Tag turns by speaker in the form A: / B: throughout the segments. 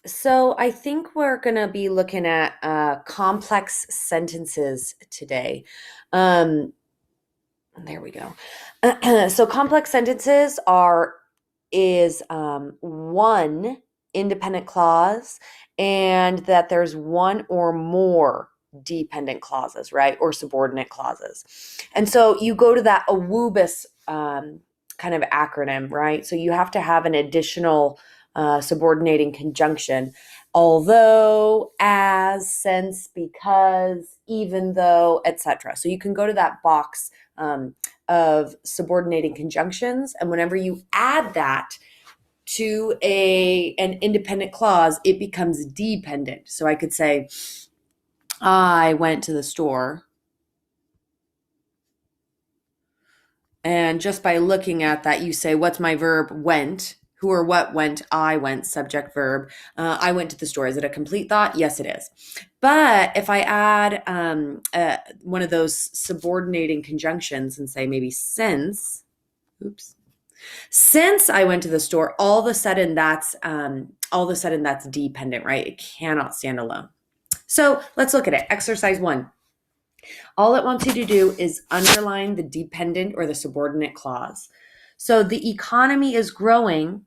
A: So I think we're going to be looking at complex sentences today. Um, there we go. So complex sentences is one independent clause, and that there's one or more dependent clauses, right? Or subordinate clauses. And so you go to that AWOOBIS kind of acronym, right? So you have to have an additional subordinating conjunction. Although, as, since, because, even though, etc. So you can go to that box of subordinating conjunctions, and whenever you add that to an independent clause, it becomes dependent. So I could say, I went to the store. And just by looking at that, you say, what's my verb? Went. Who or what went? I went, subject, verb. I went to the store. Is it a complete thought? Yes, it is. But if I add one of those subordinating conjunctions and say maybe since I went to the store, all of a sudden that's dependent, right? It cannot stand alone. So let's look at it. Exercise 1. All it wants you to do is underline the dependent or the subordinate clause. So the economy is growing,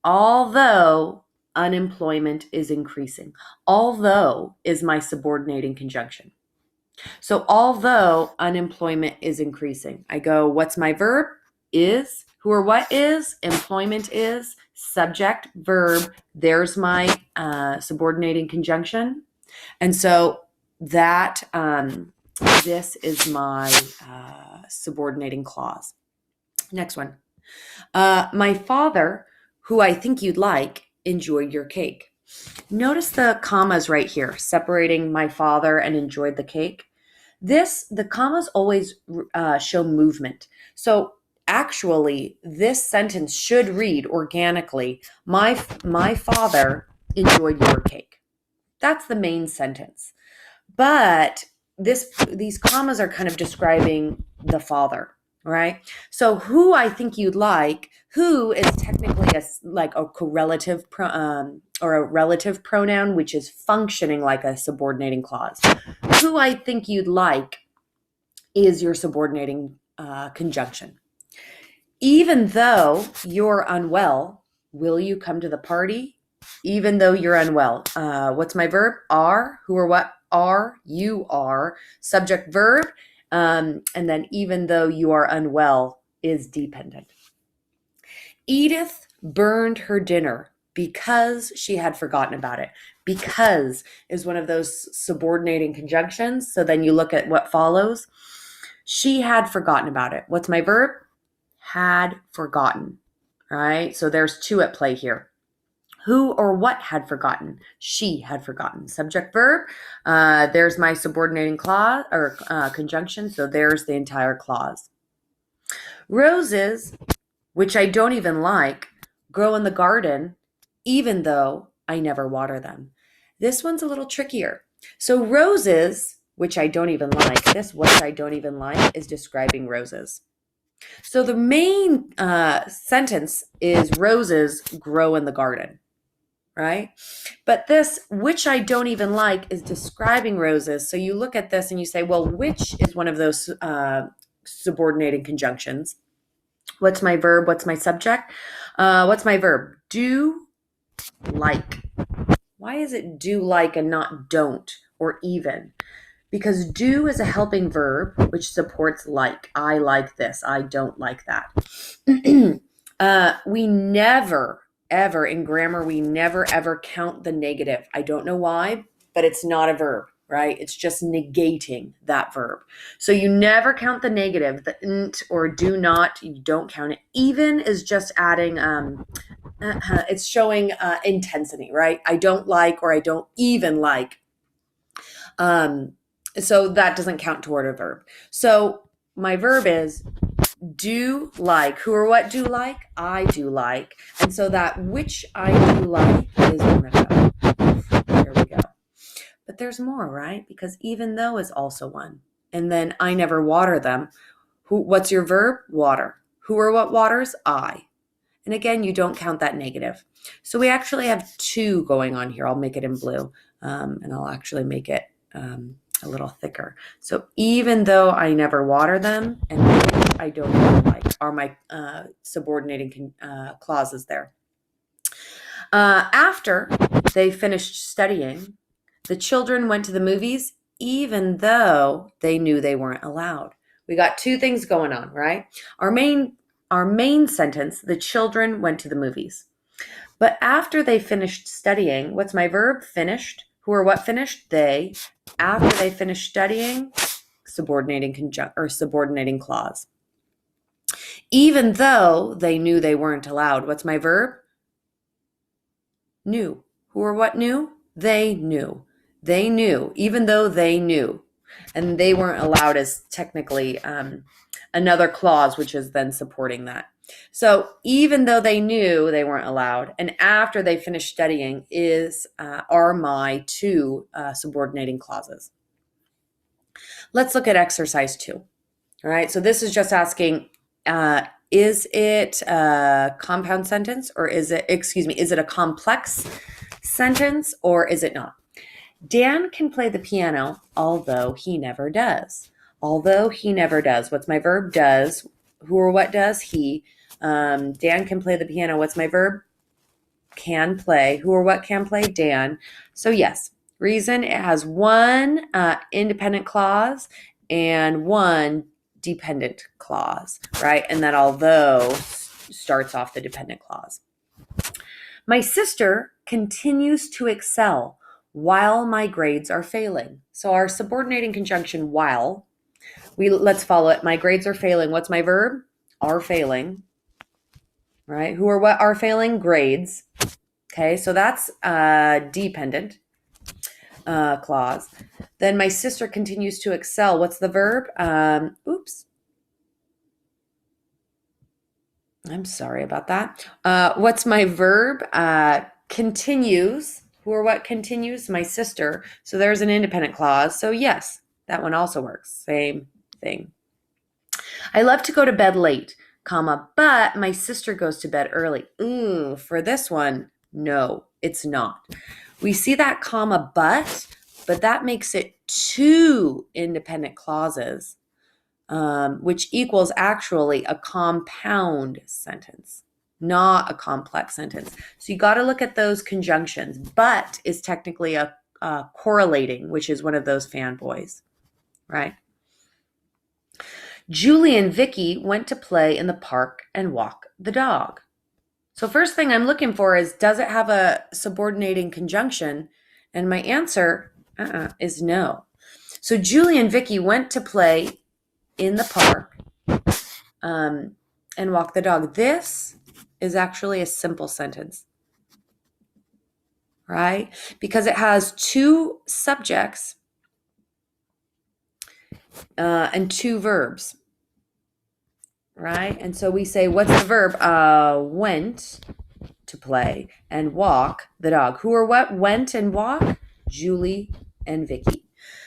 A: although unemployment is increasing. Although is my subordinating conjunction. So although unemployment is increasing, I go, what's my verb? Is. Who or what is? Employment is. Subject, verb. There's my subordinating conjunction. And so that this is my subordinating clause. Next one. My father, who I think you'd like, enjoyed your cake. Notice the commas right here, separating my father and enjoyed the cake. The commas always show movement. So actually, this sentence should read organically, my father enjoyed your cake. That's the main sentence. But these commas are kind of describing the father, right? So who I think you'd like, who is technically a correlative or a relative pronoun, which is functioning like a subordinating clause. Who I think you'd like is your subordinating conjunction. Even though you're unwell, will you come to the party? Even though you're unwell. What's my verb? Are. Who or what are? You are. Subject, verb. And then even though you are unwell is dependent. Edith burned her dinner because she had forgotten about it. Because is one of those subordinating conjunctions. So then you look at what follows. She had forgotten about it. What's my verb? Had forgotten, right? So there's two at play here. Who or what had forgotten? She had forgotten. Subject, verb. There's my subordinating clause or conjunction. So there's the entire clause. Roses, which I don't even like, grow in the garden, even though I never water them. This one's a little trickier. So roses, which I don't even like, this what I don't even like is describing roses. So the main sentence is roses grow in the garden, right? But this, which I don't even like, is describing roses. So you look at this and you say, well, which is one of those subordinating conjunctions? What's my verb? What's my subject? What's my verb? Do like. Why is it do like and not don't or even? Because do is a helping verb, which supports like. I like this. I don't like that. We never, ever, in grammar, we never, ever count the negative. I don't know why, but it's not a verb, right? It's just negating that verb. So you never count the negative, the nt or do not, you don't count it. Even is just adding, it's showing intensity, right? I don't like or I don't even like. So that doesn't count toward a verb. So my verb is do like. Who or what do like? I do like. And so that which I do like is one of them. There we go. But there's more, right? Because even though is also one. And then I never water them. What's your verb? Water. Who or what waters? I. And again, you don't count that negative. So we actually have 2 going on here. I'll make it in blue, and I'll actually make it a little thicker. So even though I never water them, and I don't like, are my subordinating clauses there. After they finished studying, the children went to the movies, even though they knew they weren't allowed. We got 2 things going on, right? Our main sentence, the children went to the movies. But after they finished studying, what's my verb? Finished. Who or what finished? They. After they finished studying, subordinating clause. Even though they knew they weren't allowed, what's my verb? Knew. Who or what knew? They knew. They knew, even though they knew. And they weren't allowed as technically another clause, which is then supporting that. So even though they knew they weren't allowed, and after they finished studying are my 2 subordinating clauses. Let's look at exercise 2. All right, so this is just asking, is it a compound sentence or is it a complex sentence or is it not? Dan can play the piano, although he never does. Although he never does. What's my verb? Does. Who or what does? He. Dan can play the piano. What's my verb? Can play. Who or what can play? Dan. So yes, reason, it has 1 independent clause and 1 dependent clause, right? And that although starts off the dependent clause. My sister continues to excel while my grades are failing. So our subordinating conjunction while, let's follow it. My grades are failing. What's my verb? Are failing, right? Who or what are failing? Grades. Okay, so that's a dependent clause. Then my sister continues to excel. What's the verb? I'm sorry about that. What's my verb? Continues. Who or what continues? My sister. So there's an independent clause. So yes, that one also works. Same thing. I love to go to bed late, but my sister goes to bed early. Ooh, for this one, no, it's not. We see that but that makes it 2 independent clauses, which equals actually a compound sentence, not a complex sentence. So you got to look at those conjunctions. But is technically a correlating, which is one of those fanboys, right? Julie and Vicky went to play in the park and walk the dog. So first thing I'm looking for is, does it have a subordinating conjunction? And my answer is no. So Julie and Vicky went to play in the park and walk the dog. This is actually a simple sentence, right? Because it has 2 subjects and 2 verbs, right? And so we say, what's the verb? Went to play and walk the dog. Who or what went and walk? Julie and Vicky.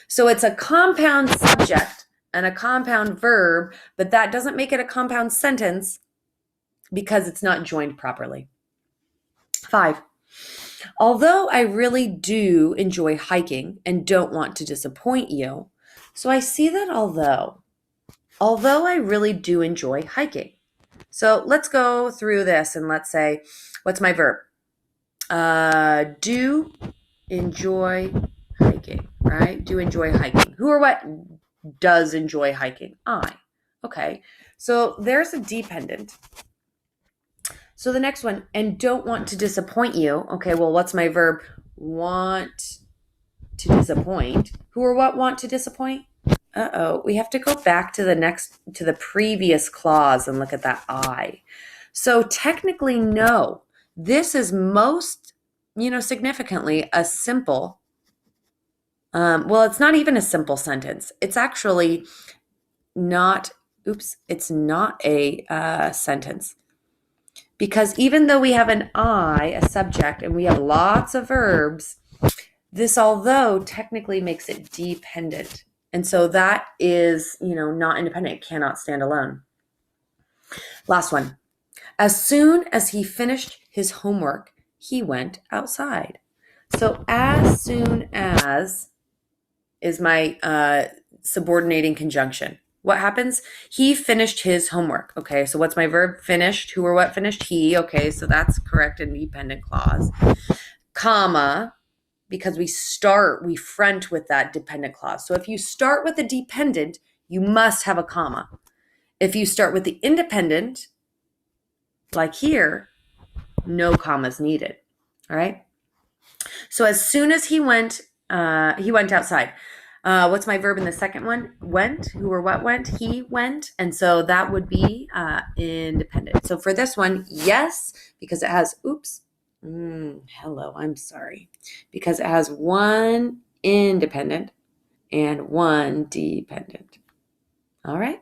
A: So it's a compound subject and a compound verb, but that doesn't make it a compound sentence because it's not joined properly. 5. Although I really do enjoy hiking and don't want to disappoint you, so I see that although I really do enjoy hiking. So let's go through this and let's say, what's my verb? Do enjoy hiking, right? Do enjoy hiking. Who or what does enjoy hiking? I. Okay, so there's a dependent. So the next one, and don't want to disappoint you. Okay, well, what's my verb? Want to disappoint. Who or what want to disappoint? We have to go back to the previous clause and look at that I. So technically, no. This is most, significantly a simple, it's not even a simple sentence. It's actually not, it's not a sentence. Because even though we have an I, a subject, and we have lots of verbs, this although technically makes it dependent. And so that is, not independent. It cannot stand alone. Last one. As soon as he finished his homework, he went outside. So as soon as is my subordinating conjunction. What happens? He finished his homework. Okay, so what's my verb? Finished. Who or what finished? He. Okay, so that's correct in dependent clause. Comma, because we front with that dependent clause. So if you start with a dependent, you must have a comma. If you start with the independent, like here, no commas needed. All right. So as soon as he went outside. What's my verb in the second one? Went. Who or what went? He went. And so that would be independent. So for this one, yes, because it has, hello, I'm sorry. Because it has one independent and one dependent. All right.